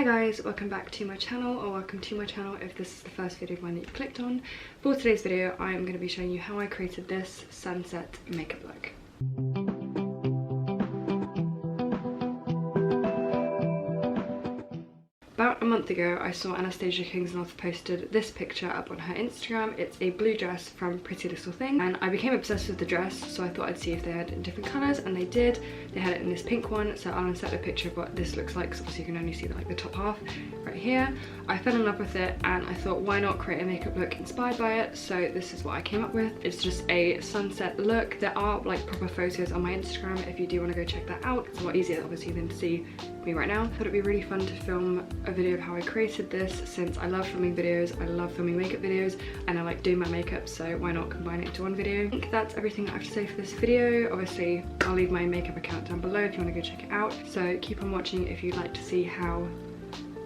Hi guys, welcome back to my channel, or welcome to my channel if this is the first video of mine that you clicked on. For today's video, I am going to be showing you how I created this sunset makeup look. About a month ago, I saw Anastasia Kingsnorth posted this picture up on her Instagram. It's a blue dress from Pretty Little Thing, and I became obsessed with the dress, so I thought I'd see if they had it in different colours, and they did. They had it in this pink one, so I'll insert a picture of what this looks like, so obviously you can only see the top half right here. I fell in love with it, and I thought, why not create a makeup look inspired by it? So this is what I came up with. It's just a sunset look. There are proper photos on my Instagram if you do want to go check that out. It's a lot easier obviously than to see me right now. I thought it'd be really fun to film a video of how I created this, since I love filming videos, I love filming makeup videos, and I like doing my makeup, so why not combine it into one video. I think that's everything I have to say for this video. Obviously I'll leave my makeup account down below if you want to go check it out, so keep on watching if you'd like to see how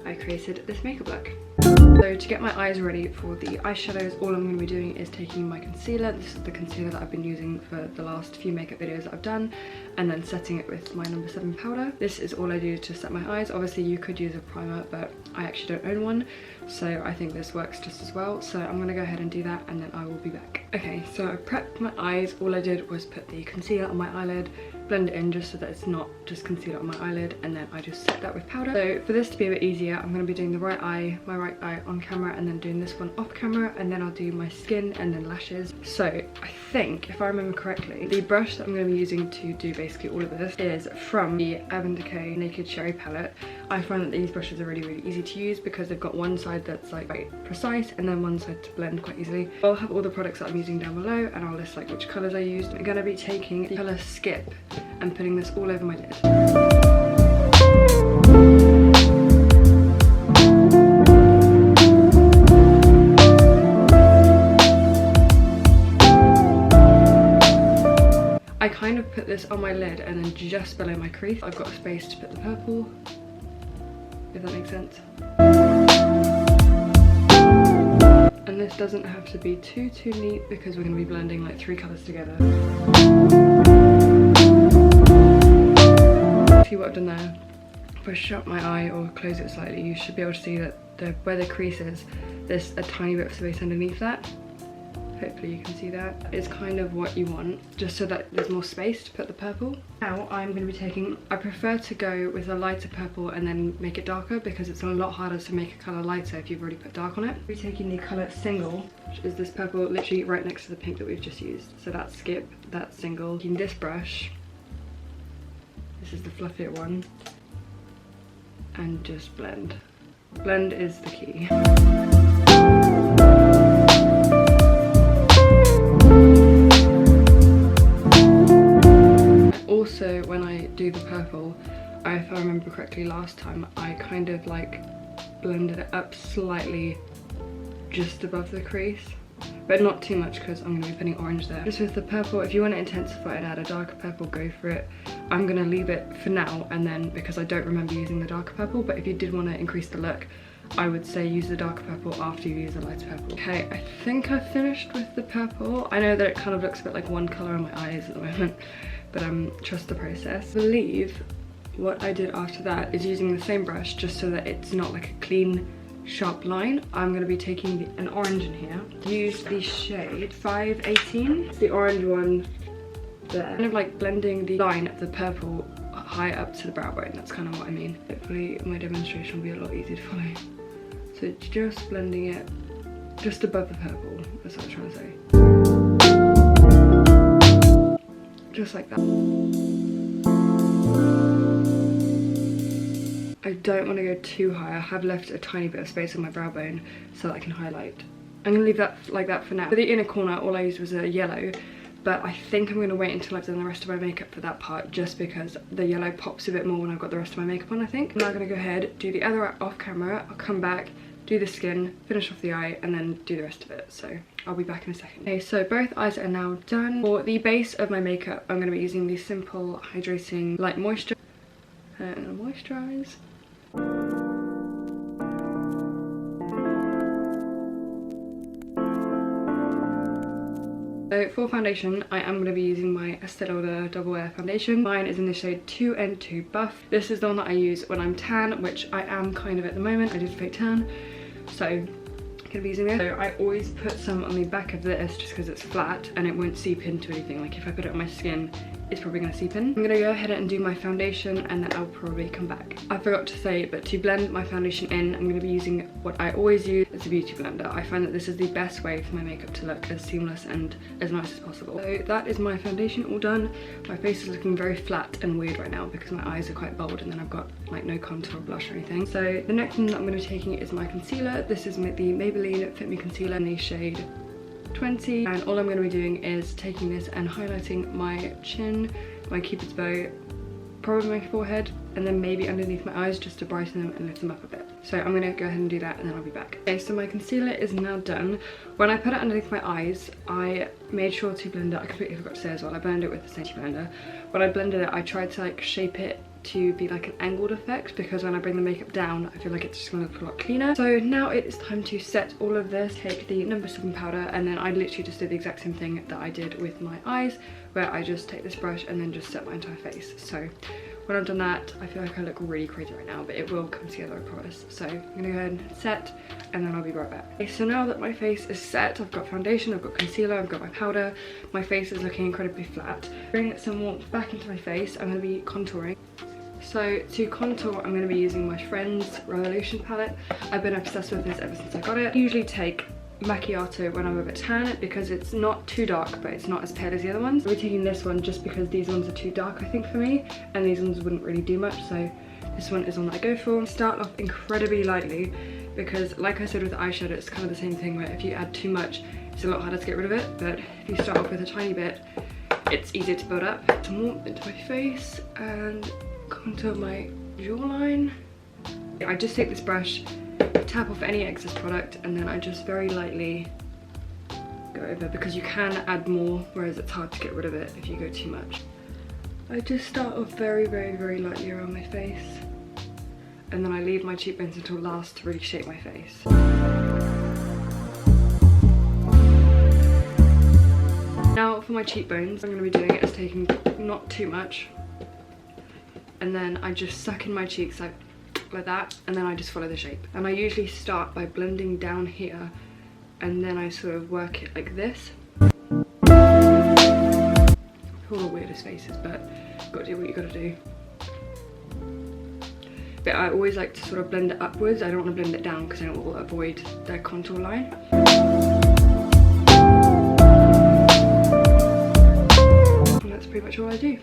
I created this makeup look. So to get my eyes ready for the eyeshadows, all I'm going to be doing is taking my concealer. This is the concealer that I've been using for the last few makeup videos that I've done, and then setting it with my number 7 powder. This is all I do to set my eyes. Obviously you could use a primer, but I actually don't own one, so I think this works just as well. So I'm going to go ahead and do that, and then I will be back. Okay, so I prepped my eyes. All I did was put the concealer on my eyelid, blend it in just so that it's not just concealer on my eyelid, and then I just set that with powder. So for this to be a bit easier, I'm going to be doing the right eye, my right eye on camera, and then doing this one off camera, and then I'll do my skin and then lashes. So I think, if I remember correctly, the brush that I'm going to be using to do basically all of this is from the Urban Decay Naked Cherry palette. I find that these brushes are really easy to use because they've got one side that's quite precise and then one side to blend quite easily. I'll have all the products that I'm using down below, and I'll list which colours I used. I'm going to be taking the colour Skip and putting this all over my lid. I kind of put this on my lid and then just below my crease I've got a space to put the purple, if that makes sense. And this doesn't have to be too neat because we're going to be blending 3 colours together. See what I've done there? If I shut my eye or close it slightly, you should be able to see that where the crease is, there's a tiny bit of space underneath that. Hopefully you can see that. It's kind of what you want, just so that there's more space to put the purple. Now I'm going to be taking, I prefer to go with a lighter purple and then make it darker, because it's a lot harder to make a colour lighter if you've already put dark on it. We're taking the colour Single, which is this purple literally right next to the pink that we've just used. So that's Skip, that's Single. Taking this brush, this is the fluffier one, and just blend. Blend is the key. Also, when I do the purple, if I remember correctly last time, I kind of blended it up slightly just above the crease, but not too much because I'm going to be putting orange there. Just with the purple, if you want to intensify and add a darker purple, go for it. I'm going to leave it for now, and then because I don't remember using the darker purple, but if you did want to increase the look, I would say use the darker purple after you use the lighter purple. Okay, I think I've finished with the purple. I know that it kind of looks a bit like one colour on my eyes at the moment, but trust the process. I believe what I did after that is using the same brush, just so that it's not a clean, sharp line. I'm going to be taking an orange in here. Use the shade 518. It's the orange one there. Kind of blending the line of the purple high up to the brow bone. That's kind of what I mean. Hopefully my demonstration will be a lot easier to follow. So just blending it just above the purple. That's what I was trying to say. Just like that. I don't want to go too high. I have left a tiny bit of space on my brow bone so that I can highlight. I'm going to leave that like that for now. For the inner corner, all I used was a yellow, but I think I'm going to wait until I've done the rest of my makeup for that part, just because the yellow pops a bit more when I've got the rest of my makeup on, I think. I'm now going to go ahead, do the other off camera, I'll come back, do the skin, finish off the eye, and then do the rest of it. So I'll be back in a second. Okay, so both eyes are now done. For the base of my makeup, I'm going to be using the Simple Hydrating Light Moisture and I'll moisturize. So for foundation, I am going to be using my Estee Lauder Double Wear foundation. Mine is in the shade 2N2 Buff. This is the one that I use when I'm tan, which I am kind of at the moment. I did fake tan, so I'm going to be using this. So I always put some on the back of this just because it's flat and it won't seep into anything. Like if I put it on my skin, it's probably going to seep in. I'm going to go ahead and do my foundation and then I'll probably come back. I forgot to say, but to blend my foundation in, I'm going to be using what I always use. It's a beauty blender. I find that this is the best way for my makeup to look as seamless and as nice as possible. So that is my foundation all done. My face is looking very flat and weird right now because my eyes are quite bold and then I've got like no contour or blush or anything. So the next thing that I'm going to be taking is my concealer. This is the Maybelline Fit Me Concealer in the shade 20, and all I'm going to be doing is taking this and highlighting my chin, my cupid's bow, probably my forehead, and then maybe underneath my eyes just to brighten them and lift them up a bit. So I'm going to go ahead and do that and then I'll be back. Okay, so my concealer is now done. When I put it underneath my eyes, I made sure to blend it. I completely forgot to say as well, I blended it with the same blender. When I blended it, I tried to like shape it to be like an angled effect because when I bring the makeup down, I feel like it's just gonna look a lot cleaner. So now it is time to set all of this. Take the number 7 powder and then I literally just did the exact same thing that I did with my eyes, where I just take this brush and then just set my entire face. So when I've done that, I feel like I look really crazy right now, but it will come together, I promise. So I'm gonna go ahead and set and then I'll be right back. Okay, so now that my face is set, I've got foundation, I've got concealer, I've got my powder, my face is looking incredibly flat. Bring some warmth back into my face, I'm gonna be contouring. So to contour, I'm going to be using my Friends Revolution palette. I've been obsessed with this ever since I got it. I usually take macchiato when I'm a bit tan because it's not too dark, but it's not as pale as the other ones. I'll be taking this one just because these ones are too dark, I think, for me, and these ones wouldn't really do much, so this one is one that I go for. Start off incredibly lightly because, like I said with eyeshadow, it's kind of the same thing where if you add too much, it's a lot harder to get rid of it, but if you start off with a tiny bit, it's easier to build up. Some warmth into my face and contour my jawline. I just take this brush, tap off any excess product, and then I just very lightly go over because you can add more, whereas it's hard to get rid of it if you go too much. I just start off very lightly around my face, and then I leave my cheekbones until last to really shape my face. Now for my cheekbones, I'm going to be doing it as taking not too much, and then I just suck in my cheeks like that, and then I just follow the shape. And I usually start by blending down here, and then I sort of work it like this. All the weirdest faces, but gotta do what you gotta do. But I always like to sort of blend it upwards. I don't want to blend it down because then it will avoid the contour line. And that's pretty much all I do.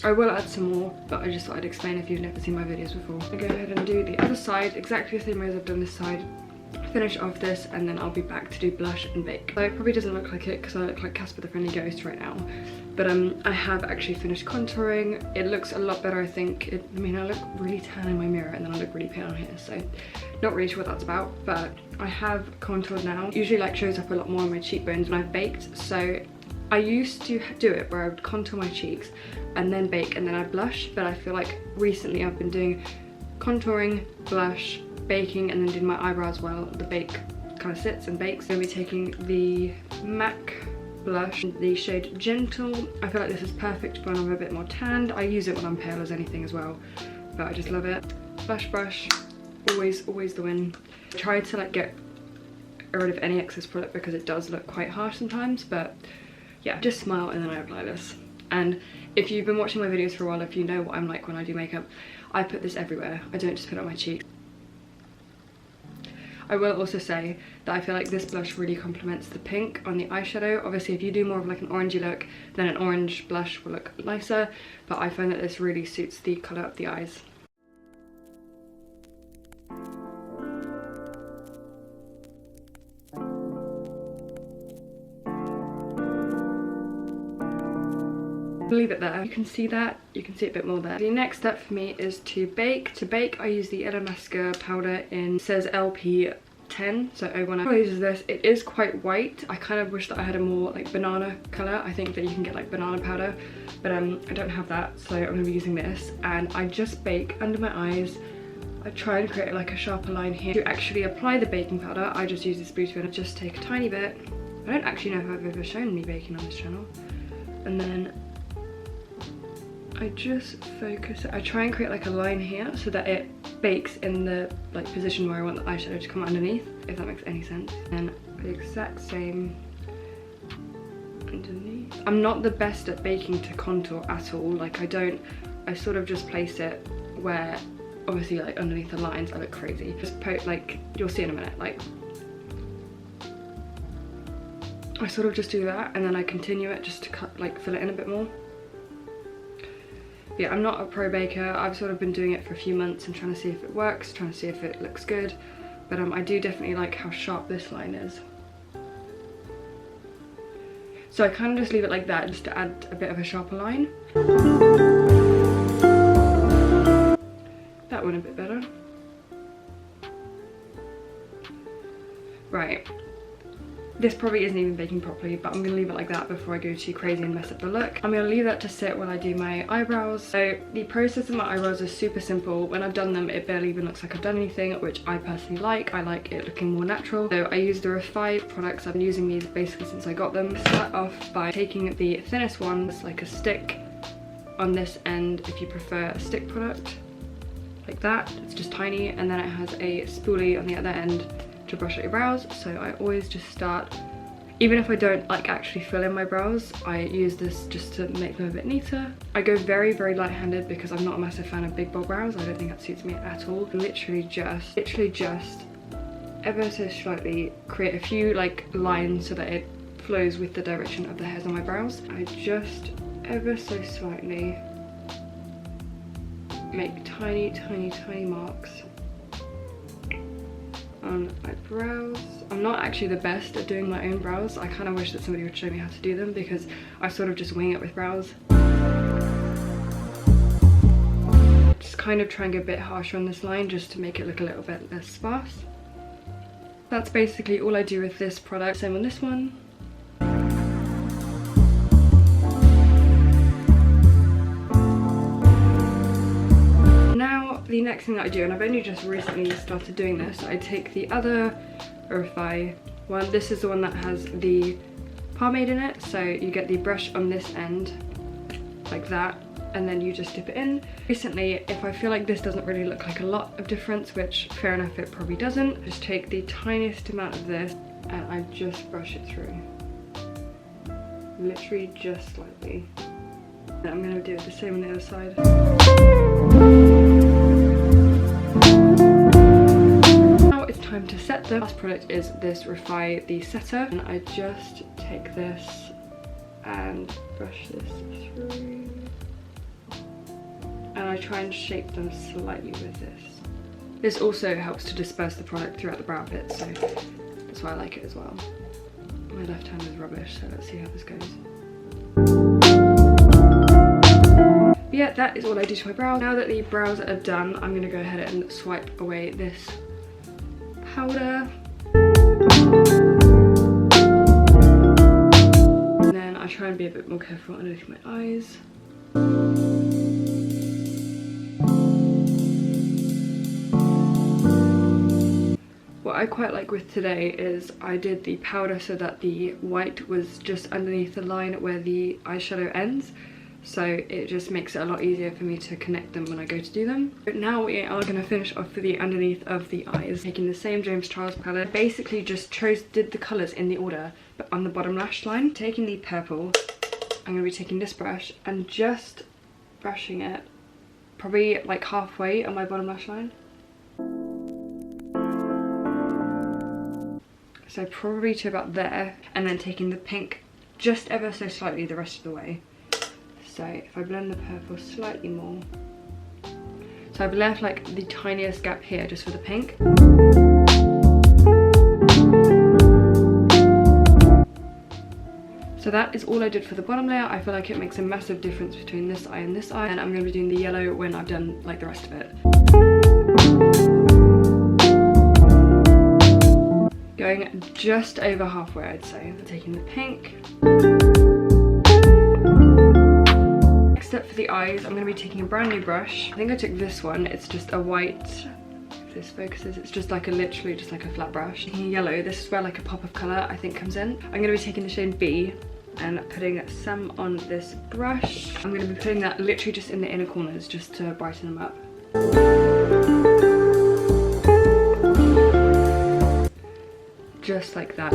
I will add some more, but I just thought I'd explain if you've never seen my videos before. I'll go ahead and do the other side exactly the same way as I've done this side. Finish off this and then I'll be back to do blush and bake. So it probably doesn't look like it because I look like Casper the Friendly Ghost right now. But I have actually finished contouring. It looks a lot better, I think. I mean, I look really tan in my mirror and then I look really pale on here, so not really sure what that's about. But I have contoured now. It usually like shows up a lot more on my cheekbones when I've baked, so I used to do it where I would contour my cheeks and then bake and then I'd blush, but I feel like recently I've been doing contouring, blush, baking, and then doing my eyebrows while the bake kind of sits and bakes. I'm going to be taking the MAC blush, the shade Gentle. I feel like this is perfect when I'm a bit more tanned. I use it when I'm pale as anything as well, but I just love it. Blush brush, always the win. Try to like get rid of any excess product because it does look quite harsh sometimes, but yeah, just smile and then I apply this. And if you've been watching my videos for a while, if you know what I'm like when I do makeup, I put this everywhere. I don't just put it on my cheeks. I will also say that I feel like this blush really complements the pink on the eyeshadow. Obviously, if you do more of like an orangey look, then an orange blush will look nicer, but I find that this really suits the colour of the eyes. Leave it there. You can see that, you can see it a bit more there. The next step for me is to bake. To bake, I use the Illamasqua powder in, it says LP10, so 01. I use this. It is quite white. I kind of wish that I had a more like banana colour. I think that you can get like banana powder, but I don't have that, so I'm going to be using this. And I just bake under my eyes. I try and create like a sharper line here. To actually apply the baking powder, I just use this beauty blender. Just take a tiny bit, I don't actually know if I've ever shown me baking on this channel. And then I just focus it. I try and create like a line here so that it bakes in the like position where I want the eyeshadow to come underneath, if that makes any sense. And the exact same underneath. I'm not the best at baking to contour at all. Like I sort of just place it where obviously like underneath the lines I look crazy. Just like you'll see in a minute, like I sort of just do that and then I continue it just to fill it in a bit more. Yeah, I'm not a pro baker. I've sort of been doing it for a few months and trying to see if it works, trying to see if it looks good. But I do definitely like how sharp this line is. So I kind of just leave it like that just to add a bit of a sharper line. That went a bit better. Right. This probably isn't even baking properly, but I'm going to leave it like that before I go too crazy and mess up the look. I'm going to leave that to sit while I do my eyebrows. So the process of my eyebrows is super simple. When I've done them, it barely even looks like I've done anything, which I personally like. I like it looking more natural. So I use the Refy products. I've been using these basically since I got them. Start off by taking the thinnest one, it's like a stick on this end if you prefer a stick product. Like that, it's just tiny, and then it has a spoolie on the other end to brush out your brows. So I always just start, even if I don't like actually fill in my brows, I use this just to make them a bit neater. I go very light-handed because I'm not a massive fan of big bold brows. I don't think that suits me at all. Literally just ever so slightly create a few like lines so that it flows with the direction of the hairs on my brows. I just ever so slightly make tiny marks on my brows. I'm not actually the best at doing my own brows. I kind of wish that somebody would show me how to do them because I sort of just wing it with brows. Just kind of try and go a bit harsher on this line just to make it look a little bit less sparse. That's basically all I do with this product. Same on this one. The next thing that I do, and I've only just recently started doing this, I take the other Refy one. This is the one that has the pomade in it, so you get the brush on this end like that, and then you just dip it in. Recently, if I feel like this doesn't really look like a lot of difference, which fair enough, it probably doesn't, just take the tiniest amount of this and I just brush it through. Literally just slightly. And I'm gonna do the same on the other side. Time to set them. The last product is this Refy the setter, and I just take this and brush this through, and I try and shape them slightly with this. This also helps to disperse the product throughout the brow bit, so that's why I like it as well. My left hand is rubbish, so let's see how this goes. But yeah, that is all I do to my brows. Now that the brows are done, I'm going to go ahead and swipe away this powder. And then I try and be a bit more careful underneath my eyes. What I quite like with today is I did the powder so that the white was just underneath the line where the eyeshadow ends. So it just makes it a lot easier for me to connect them when I go to do them. But now we are going to finish off for the underneath of the eyes. Taking the same James Charles palette, basically just did the colours in the order, but on the bottom lash line. Taking the purple, I'm going to be taking this brush and just brushing it probably like halfway on my bottom lash line. So probably to about there, and then taking the pink just ever so slightly the rest of the way. So if I blend the purple slightly more, so I've left like the tiniest gap here just for the pink. So that is all I did for the bottom layer. I feel like it makes a massive difference between this eye and this eye, and I'm going to be doing the yellow when I've done like the rest of it. Going just over halfway, I'd say. Taking the pink. Next up for the eyes, I'm going to be taking a brand new brush. I think I took this one. It's just a white, this focuses. It's just like literally just like a flat brush. Yellow, this is where like a pop of colour I think comes in. I'm going to be taking the shade B and putting some on this brush. I'm going to be putting that literally just in the inner corners just to brighten them up. Just like that.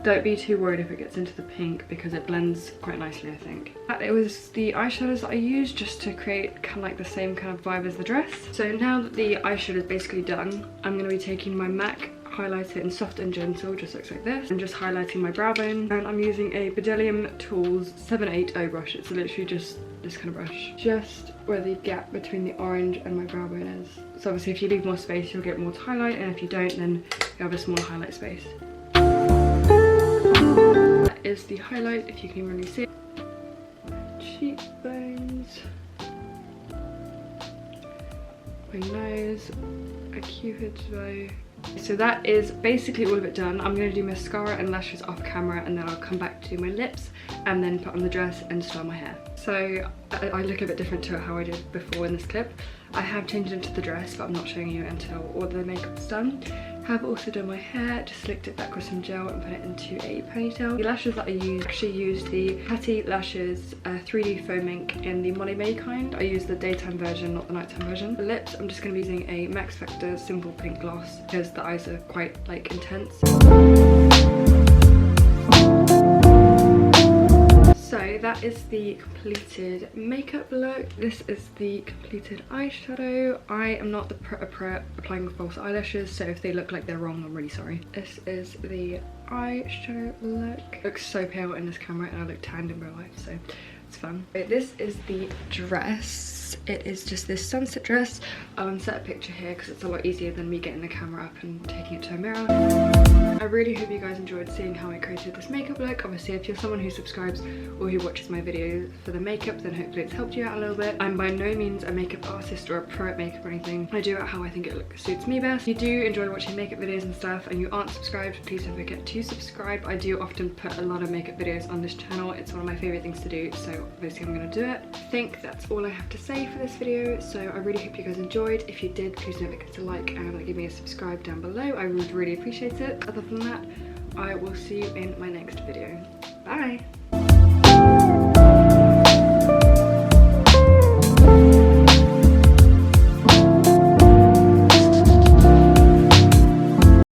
Don't be too worried if it gets into the pink because it blends quite nicely, I think. It was the eyeshadows that I used just to create kind of like the same kind of vibe as the dress. So now that the eyeshadow is basically done, I'm going to be taking my MAC highlighter in Soft and Gentle, just looks like this, and just highlighting my brow bone. And I'm using a Bdellium Tools 780 brush. It's literally just this kind of brush, just where the gap between the orange and my brow bone is. So obviously if you leave more space you'll get more to highlight, and if you don't then you have a smaller highlight space. That is the highlight, if you can really see it. Cheekbones, my nose, a cupid's bow. So that is basically all of it done. I'm going to do mascara and lashes off camera, and then I'll come back to do my lips and then put on the dress and style my hair. So I look a bit different to how I did before in this clip. I have changed into the dress, but I'm not showing you until all the makeup's done. Have also done my hair, just slicked it back with some gel and put it into a ponytail. The lashes that I actually used the Patty Lashes 3D Foam Ink in the Molly May kind. I used the daytime version, not the nighttime version. The lips, I'm just going to be using a Max Factor Simple Pink Gloss because the eyes are quite like intense. So that is the completed makeup look. This is the completed eyeshadow. I am not the pro at applying false eyelashes, so if they look like they're wrong, I'm really sorry. This is the eyeshadow look. It looks so pale in this camera and I look tanned in real life, so it's fun. This is the dress. It is just this sunset dress. I'll insert a picture here because it's a lot easier than me getting the camera up and taking it to a mirror. I really hope you guys enjoyed seeing how I created this makeup look. Obviously, if you're someone who subscribes or who watches my videos for the makeup, then hopefully it's helped you out a little bit. I'm by no means a makeup artist or a pro at makeup or anything. I do it how I think it suits me best. If you do enjoy watching makeup videos and stuff and you aren't subscribed, please don't forget to subscribe. I do often put a lot of makeup videos on this channel. It's one of my favourite things to do, so obviously I'm going to do it. I think that's all I have to say for this video, so I really hope you guys enjoyed. If you did, please don't forget to like and give me a subscribe down below. I would really appreciate it. Other than that, I will see you in my next video. Bye!